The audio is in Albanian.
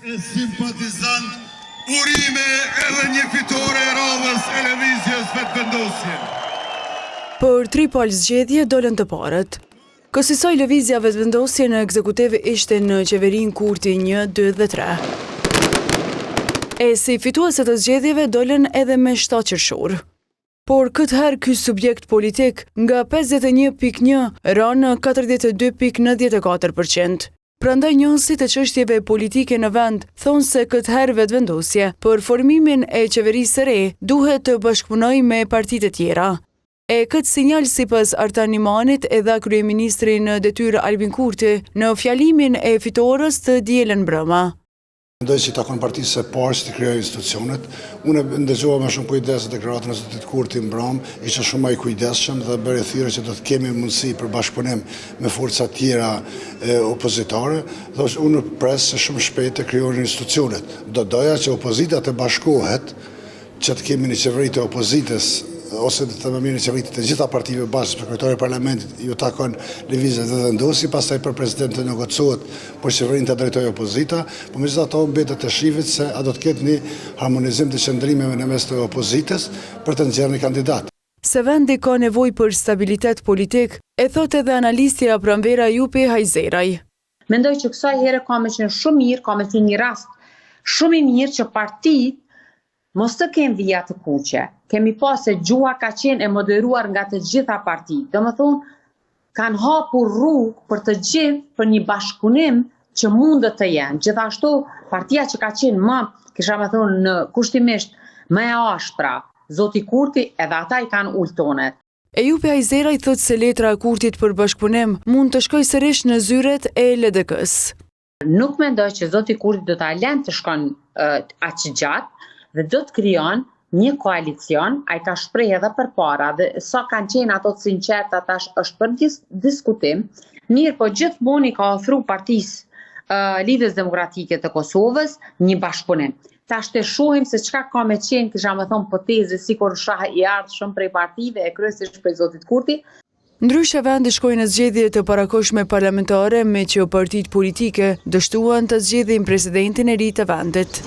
e simpatizant, urime edhe një fitore e radhës e lëvizjes vetëvendosje. Për Tripol zgjedhje dolën të parët. Kësaj lëvizja vetëvendosje në ekzekutiv ishte në qeverin Kurti 1, 2 dhe 3. E si fituese të zgjedhjeve dolën edhe me 7 qershor. Por këtë herë ky subjekt politik nga 51.1 ra në 42.94%. Prandaj njohësit e çështjeve politike në vend thonë se këtë herë vetëvendosje për formimin e qeverisë së re duhet të bashkëpunojë me partitë e tjera. E këtë sinjal sipas Artan Imanit e dha kryeministri në detyrë Albin Kurti në fjalimin e fitores të dielën mbrëma. Mendoj që takon partisë së parë që të krijojë institucionet. Unë ndëgjova më shumë kujdes deklaratën e zotit Kurti mbrëm, isha shumë më i kujdesshëm dhe bëri thirrje që do të kemi mundësi për bashkëpunim me forca tjera opozitare. Thosh unë pres se shumë shpejt të krijohen institucionet. Do doja që opozita të bashkohet, që të kemi një qeveri të opozitës ose të më mirë në qeveritë të gjitha partive bashkë, për kryetari i parlamentit ju takon lëvizje vetëvendosi, pastaj për presidentin negociohet, por qeverinë të drejtojë opozita, por megjithatë mbetet të shihet se a do të ketë një harmonizim të qëndrimeve në mes të opozitës për të nxjerrë një kandidat. Se vendi ka nevojë për stabilitet politik, e thotë edhe analistja Pranvera Jupi Hajzeraj. Mendoj që kësaj here ka me qenë shumë mirë, ka me qenë një rast shumë i mirë që partitë mos të kemë vija të kuqe. Kemi pas se gjuha ka qenë e moderuar nga të gjitha partitë. Domethënë, kanë hapur rrugë për të gjithë për një bashkëpunim që mundet të jenë. Gjithashtu, partia që ka qenë më, kisha me thonë, në kushtimisht më e ashpra, zoti Kurti, edhe ata i kanë ullë tonet. E Jupi Hajzeraj thotë se letra e Kurtit për bashkëpunim mund të shkojë sërish në zyret e LDK-s. Nuk mendoj që zoti Kurti do ta lënë të shkon aq gjatë dhe do të krijon një koalicion, ai ka shprehë edhe përpara dhe sa kanë qenë ato të sinqerta tash është për diskutim. Mirë, po gjithmonë ka ofruar partisë Lidhjes Demokratike të Kosovës një bashkëpunim. Tash të shohim se çka ka me qenë, kisha me thonë poteze sikur shah i ardhshëm prej partive e kryesisht prej zotit Kurti. Ndryshe vendi shkoi në zgjedhje të parakohshme parlamentare me që partitë politike dështuan të zgjedhin presidentin e ri të vendit.